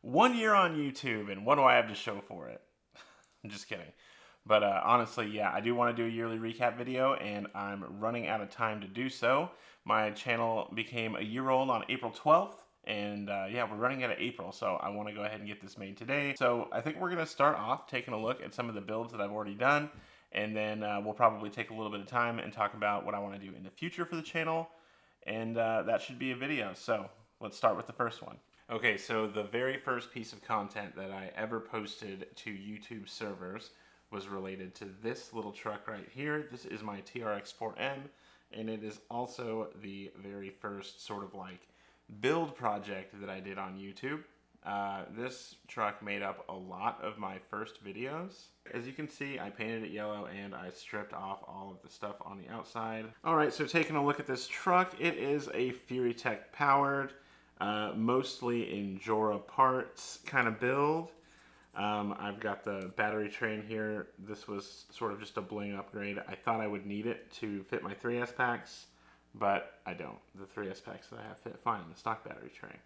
1 year on YouTube, and what do I have to show for it? I'm just kidding. But honestly, yeah, I do want to do a yearly recap video, and I'm running out of time to do so. My channel became a year old on April 12th, and yeah, we're running out of April, so I want to go ahead and get this made today. So I think we're going to start off taking a look at some of the builds that I've already done, and then we'll probably take a little bit of time and talk about what I want to do in the future for the channel, and that should be a video. So let's start with the first one. Okay, so the very first piece of content that I ever posted to YouTube servers was related to this little truck right here. This is my TRX-4M, and it is also the very first sort of like build project that I did on YouTube. This truck made up a lot of my first videos. As you can see, I painted it yellow and I stripped off all of the stuff on the outside. Alright, so taking a look at this truck, it is a Furytech powered, mostly Injora parts kind of build. I've got the battery tray in here. This was sort of just a bling upgrade. I thought I would need it to fit my 3S packs, but I don't. The 3S packs that I have fit fine in the stock battery tray.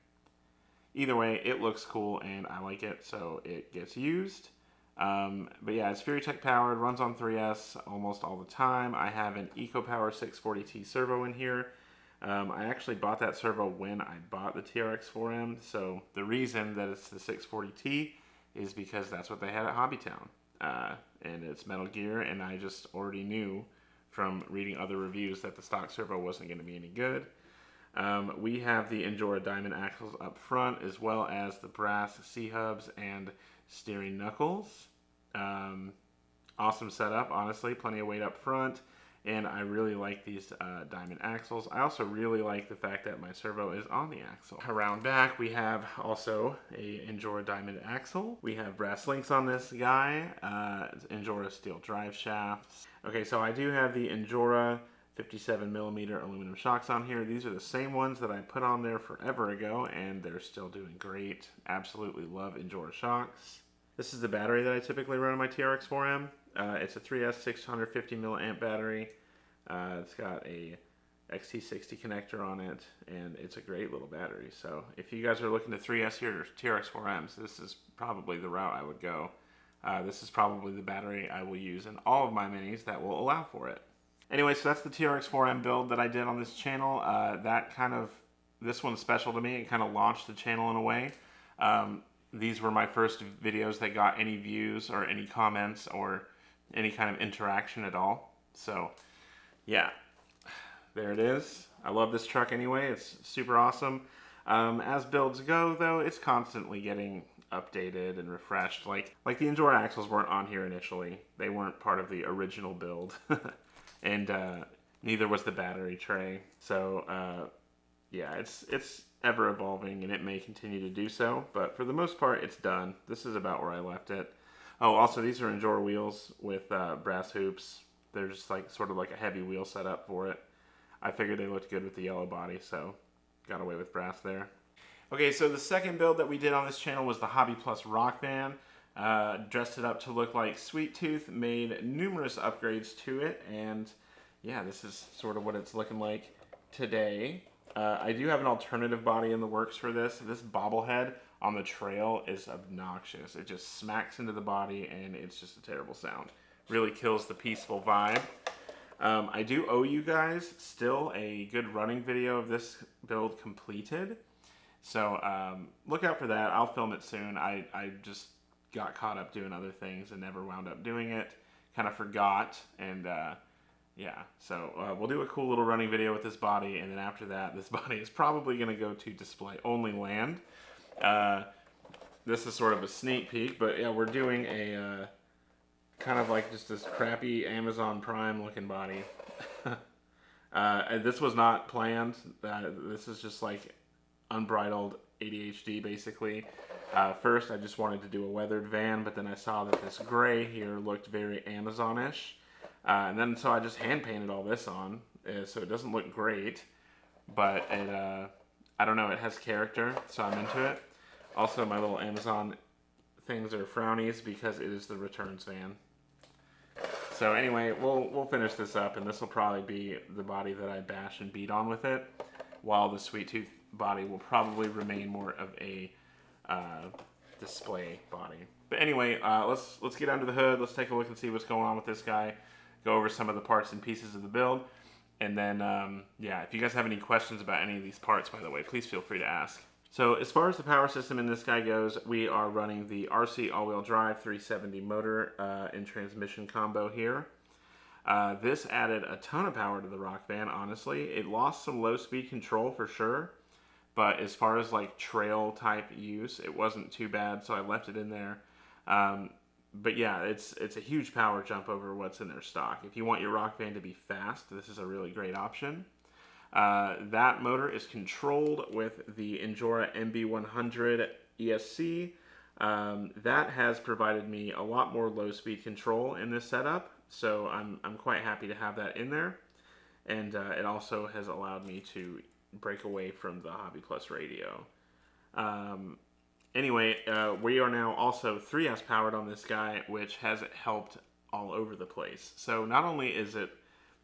Either way, it looks cool and I like it, so it gets used. But yeah, it's Furytech powered, runs on 3S almost all the time. I have an EcoPower 640T servo in here. I actually bought that servo when I bought the TRX-4M, so the reason that it's the 640T is because that's what they had at Hobbytown. And it's Metal Gear, and I just already knew from reading other reviews that the stock servo wasn't going to be any good. We have the Injora diamond axles up front, as well as the brass C-hubs and steering knuckles. Awesome setup, honestly, plenty of weight up front. And I really like these diamond axles. I also really like the fact that my servo is on the axle. Around back, we have also a Injora diamond axle. We have brass links on this guy, Injora steel drive shafts. Okay, so I do have the Injora 57mm aluminum shocks on here. These are the same ones that I put on there forever ago, and they're still doing great. Absolutely love Injora shocks. This is the battery that I typically run on my TRX-4M. It's a 3S 650 milliamp battery. It's got a XT60 connector on it, and it's a great little battery. So if you guys are looking to 3S your TRX-4Ms, this is probably the route I would go. This is probably the battery I will use in all of my minis that will allow for it. Anyway, so that's the TRX-4M build that I did on this channel. This one's special to me. It kind of launched the channel in a way. These were my first videos that got any views or any comments or any kind of interaction at all. So yeah, there it is. I love this truck anyway. It's super awesome. As builds go though, it's constantly getting updated and refreshed. Like the Injora axles weren't on here initially. They weren't part of the original build. And neither was the battery tray. So yeah, it's ever evolving and it may continue to do so, but for the most part it's done. This is about where I left it. Oh, also these are Injora wheels with brass hoops. They're just like sort of like a heavy wheel setup for it. I figured they looked good with the yellow body, so got away with brass there. Okay, so the second build that we did on this channel was the Hobby Plus Rock Van. Dressed it up to look like Sweet Tooth, made numerous upgrades to it, and yeah, this is sort of what it's looking like today. I do have an alternative body in the works for this. This bobblehead on the trail is obnoxious. It just smacks into the body and it's just a terrible sound. Really kills the peaceful vibe. I do owe you guys still a good running video of this build completed. So look out for that. I'll film it soon. I just got caught up doing other things and never wound up doing it. Kind of forgot, and yeah, so we'll do a cool little running video with this body, and then after that, this body is probably going to go to display only land. This is sort of a sneak peek, but yeah, we're doing a kind of like just this crappy Amazon Prime looking body. This was not planned. This is just like unbridled ADHD basically. First I just wanted to do a weathered van, but then I saw that this gray here looked very Amazon-ish. And then so I just hand painted all this on, so it doesn't look great, but it, I don't know, it has character, so I'm into it. Also, my little Amazon things are frownies because it is the returns van. So anyway, we'll finish this up, and this will probably be the body that I bash and beat on with it, while the Sweet Tooth body will probably remain more of a display body. But anyway, let's get under the hood. Let's take a look and see what's going on with this guy. Go over some of the parts and pieces of the build. And then, yeah, if you guys have any questions about any of these parts, by the way, please feel free to ask. So as far as the power system in this guy goes, we are running the RC all-wheel drive 370 motor and transmission combo here. This added a ton of power to the Rock Van, honestly. It lost some low-speed control for sure, but as far as like trail type use, it wasn't too bad, so I left it in there. But yeah, it's a huge power jump over what's in their stock. If you want your Rock Van to be fast, this is a really great option. That motor is controlled with the Injora MB100 ESC. That has provided me a lot more low speed control in this setup, so I'm quite happy to have that in there. And it also has allowed me to break away from the Hobby Plus radio. Anyway, we are now also 3S powered on this guy, which has helped all over the place. So not only is it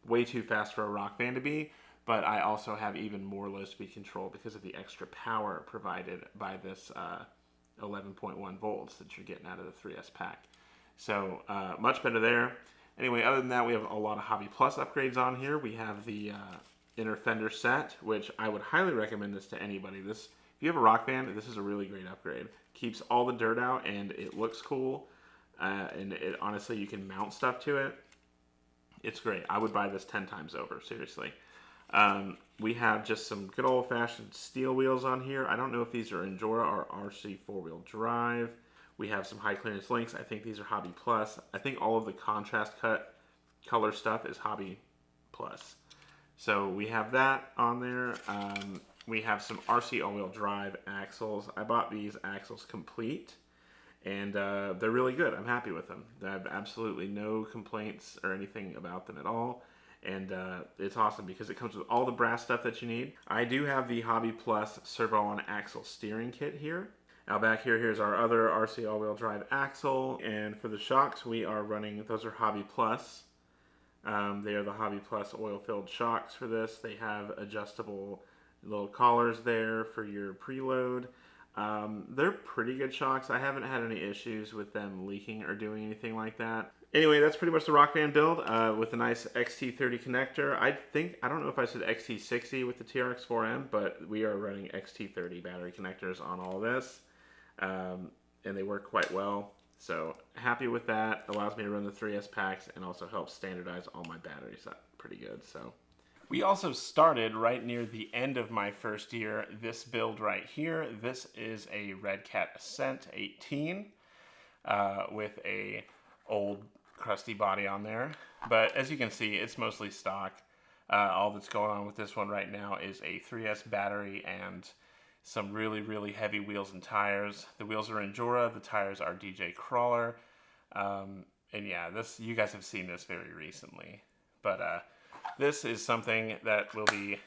way too fast for a Rock Van to be, but I also have even more low speed control because of the extra power provided by this 11.1 volts that you're getting out of the 3S pack. So much better there. Anyway, other than that, we have a lot of Hobby Plus upgrades on here. We have the inner fender set, which I would highly recommend this to anybody. If you have a Rock Van, this is a really great upgrade. Keeps all the dirt out and it looks cool. And honestly, you can mount stuff to it. It's great. I would buy this 10 times over, seriously. We have just some good old-fashioned steel wheels on here. I don't know if these are Injora or RC four-wheel drive. We have some high clearance links. I think these are Hobby Plus. I think all of the contrast cut color stuff is Hobby Plus. So we have that on there. We have some RC all-wheel drive axles. I bought these axles complete, and they're really good. I'm happy with them. I have absolutely no complaints or anything about them at all. And it's awesome because it comes with all the brass stuff that you need. I do have the Hobby Plus servo on axle steering kit here. Now back here's our other RC all-wheel drive axle. And for the shocks, we are running, those are Hobby Plus. They are the Hobby Plus oil-filled shocks for this. They have adjustable little collars there for your preload. They're pretty good shocks. I haven't had any issues with them leaking or doing anything like that. Anyway, that's pretty much the Rock Van build with a nice XT30 connector. I don't know if I said XT60 with the TRX4M, but we are running XT30 battery connectors on all this. And they work quite well. So happy with that. Allows me to run the 3S packs and also helps standardize all my batteries up pretty good. So we also started right near the end of my first year this build right here. This is a Red Cat Ascent 18 with a old crusty body on there, but as you can see, it's mostly stock. All that's going on with this one right now is a 3S battery and some really heavy wheels and tires. The wheels are Injora, the tires are DJ Crawler, and yeah, you guys have seen this very recently, but this is something that will be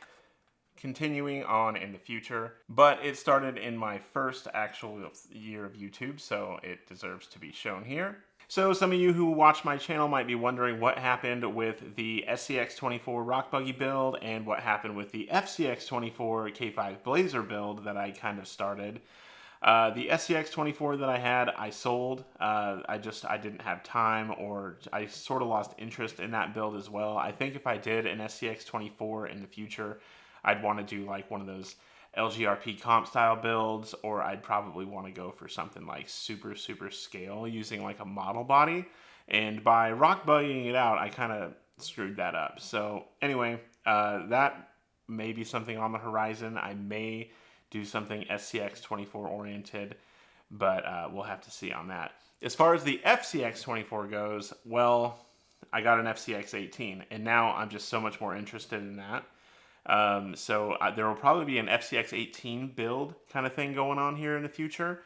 continuing on in the future, but it started in my first actual year of YouTube, so it deserves to be shown here. So some of you who watch my channel might be wondering what happened with the SCX24 Rock Buggy build and what happened with the FCX24 K5 Blazer build that I kind of started. The SCX24 that I had, I sold. I didn't have time, or I sort of lost interest in that build as well. I think if I did an SCX24 in the future, I'd want to do like one of those LGRP comp style builds, or I'd probably want to go for something like super scale using like a model body. And by rock buggying it out, I kind of screwed that up. So anyway, that may be something on the horizon. I may do something SCX24 oriented, but we'll have to see on that. As far as the FCX24 goes, well, I got an FCX18, and now I'm just so much more interested in that. So there will probably be an FCX18 build kind of thing going on here in the future.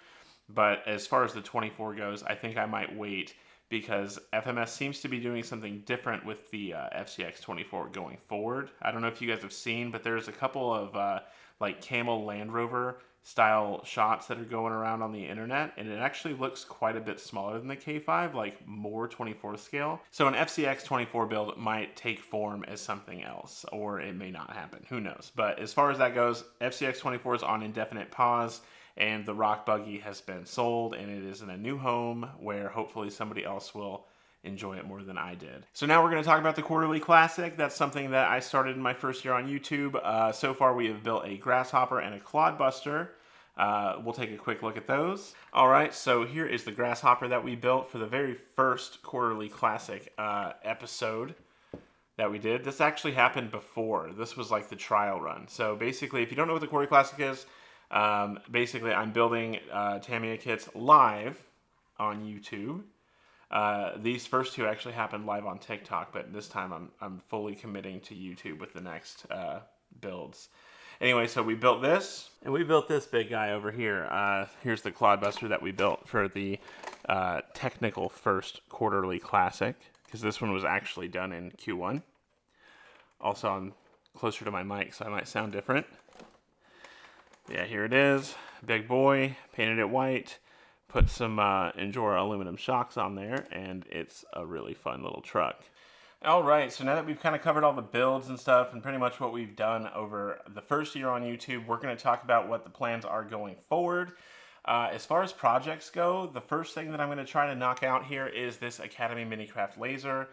But as far as the 24 goes, I think I might wait because FMS seems to be doing something different with the FCX24 going forward. I don't know if you guys have seen, but there's a couple of like Camel Land Rover style shots that are going around on the internet, and it actually looks quite a bit smaller than the K5, like more 24 scale. So an FCX 24 build might take form as something else, or it may not happen, who knows. But as far as that goes, FCX 24 is on indefinite pause, and the rock buggy has been sold, and it is in a new home where hopefully somebody else will enjoy it more than I did. So now we're going to talk about the quarterly classic. That's something that I started in my first year on YouTube. So far we have built a grasshopper and a clodbuster. We'll take a quick look at those. All right, so here is the grasshopper that we built for the very first quarterly classic episode that we did. This actually happened before. This was like the trial run. So basically, if you don't know what the quarterly classic is, basically I'm building Tamiya kits live on YouTube. These first two actually happened live on TikTok, but this time I'm fully committing to YouTube with the next builds. Anyway, so we built this, and we built this big guy over here. Here's the clodbuster that we built for the technical first quarterly classic, because this one was actually done in Q1. Also, I'm closer to my mic, so I might sound different. Yeah, here it is. Big boy, painted it white, put some Injora aluminum shocks on there, and it's a really fun little truck. All right, so now that we've kind of covered all the builds and stuff and pretty much what we've done over the first year on YouTube, we're going to talk about what the plans are going forward. As far as projects go, the first thing that I'm going to try to knock out here is this Academy Minicraft laser.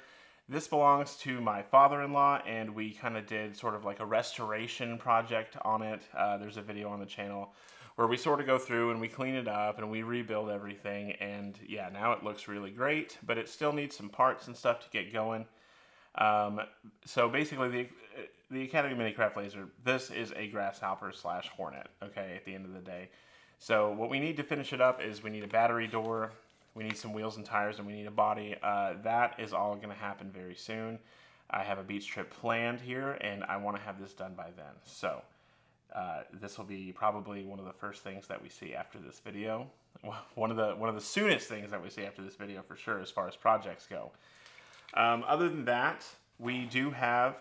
This belongs to my father-in-law, and we kind of did sort of like a restoration project on it. There's a video on the channel where we sort of go through and we clean it up and we rebuild everything, and yeah, now it looks really great, but it still needs some parts and stuff to get going. So basically the Academy Minicraft laser, this is a grasshopper slash Hornet, okay, at the end of the day. So what we need to finish it up is we need a battery door, we need some wheels and tires, and we need a body. That is all going to happen very soon. I have a beach trip planned here, and I want to have this done by then. So this will be probably one of the first things that we see after this video. One of the soonest things that we see after this video for sure, as far as projects go. Other than that, we do have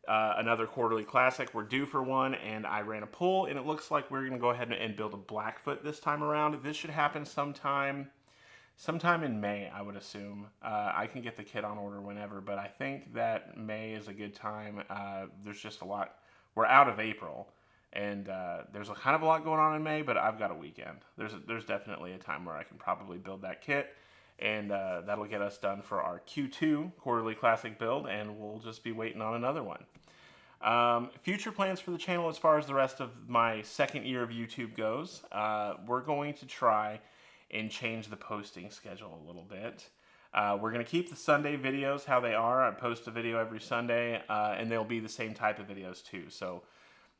another quarterly classic. We're due for one, and I ran a poll, and it looks like we're going to go ahead and build a Blackfoot this time around. This should happen sometime in May, I would assume. I can get the kit on order whenever, but I think that May is a good time. There's just a lot. We're out of April, and there's a kind of a lot going on in May, but I've got a weekend. There's definitely a time where I can probably build that kit. And that'll get us done for our Q2 quarterly classic build, and we'll just be waiting on another one. Future plans for the channel as far as the rest of my second year of YouTube goes, we're going to try and change the posting schedule a little bit. We're going to keep the Sunday videos how they are. I post a video every Sunday, and they'll be the same type of videos too. So,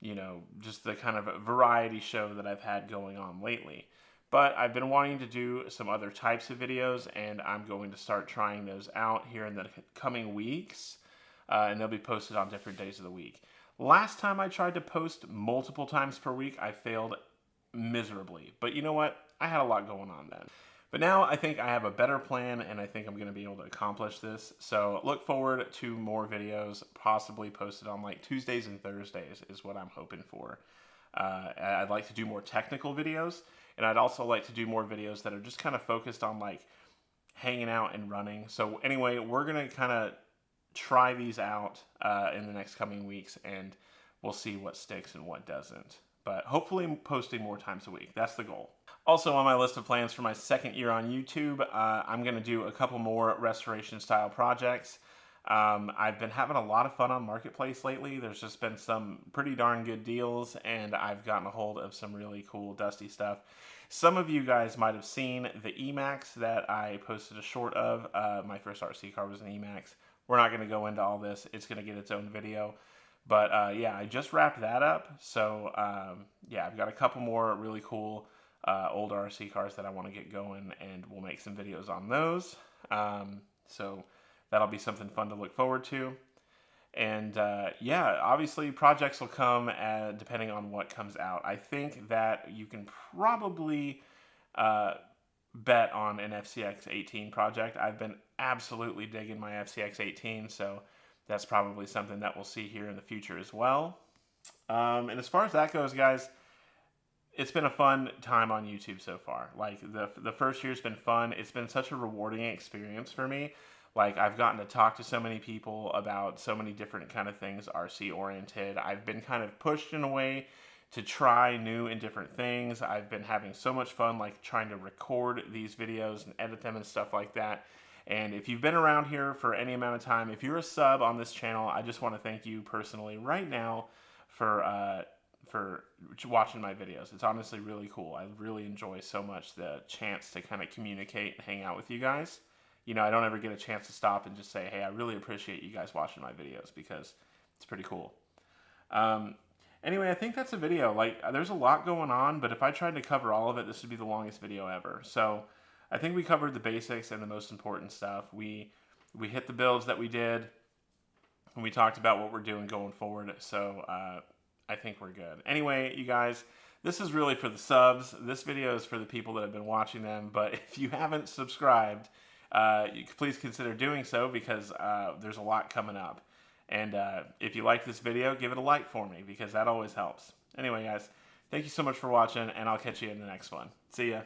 you know, just the kind of variety show that I've had going on lately. But I've been wanting to do some other types of videos, and I'm going to start trying those out here in the coming weeks, and they'll be posted on different days of the week. Last time I tried to post multiple times per week, I failed miserably. But you know what? I had a lot going on then. But now I think I have a better plan, and I think I'm going to be able to accomplish this. So look forward to more videos, possibly posted on like Tuesdays and Thursdays is what I'm hoping for. I'd like to do more technical videos. And I'd also like to do more videos that are just kind of focused on like hanging out and running. So anyway, we're going to kind of try these out in the next coming weeks, and we'll see what sticks and what doesn't. But hopefully posting more times a week. That's the goal. Also on my list of plans for my second year on YouTube, I'm going to do a couple more restoration style projects. I've been having a lot of fun on Marketplace lately. There's just been some pretty darn good deals, and I've gotten a hold of some really cool dusty stuff. Some of you guys might have seen the Emax that I posted a short of. My first RC car was an Emax. We're not going to go into all this. It's going to get its own video. But yeah, I just wrapped that up. So yeah, I've got a couple more really cool old RC cars that I want to get going, and we'll make some videos on those. So that'll be something fun to look forward to. And yeah, obviously projects will come depending on what comes out. I think that you can probably bet on an FCX 18 project. I've been absolutely digging my FCX 18, so that's probably something that we'll see here in the future as well. And as far as that goes, guys, it's been a fun time on YouTube so far. Like the first year's been fun. It's been such a rewarding experience for me. Like, I've gotten to talk to so many people about so many different kind of things RC oriented. I've been kind of pushed in a way to try new and different things. I've been having so much fun like trying to record these videos and edit them and stuff like that. And if you've been around here for any amount of time, if you're a sub on this channel, I just want to thank you personally right now for watching my videos. It's honestly really cool. I really enjoy so much the chance to kind of communicate and hang out with you guys. You know, I don't ever get a chance to stop and just say, hey, I really appreciate you guys watching my videos, because it's pretty cool. Anyway, I think that's a video. Like, there's a lot going on, but if I tried to cover all of it, this would be the longest video ever. So I think we covered the basics and the most important stuff. We hit the builds that we did, and we talked about what we're doing going forward. So I think we're good. Anyway, you guys, this is really for the subs. This video is for the people that have been watching them. But if you haven't subscribed, please consider doing so, because there's a lot coming up. And if you like this video, give it a like for me, because that always helps. Anyway, guys, thank you so much for watching, and I'll catch you in the next one. See ya.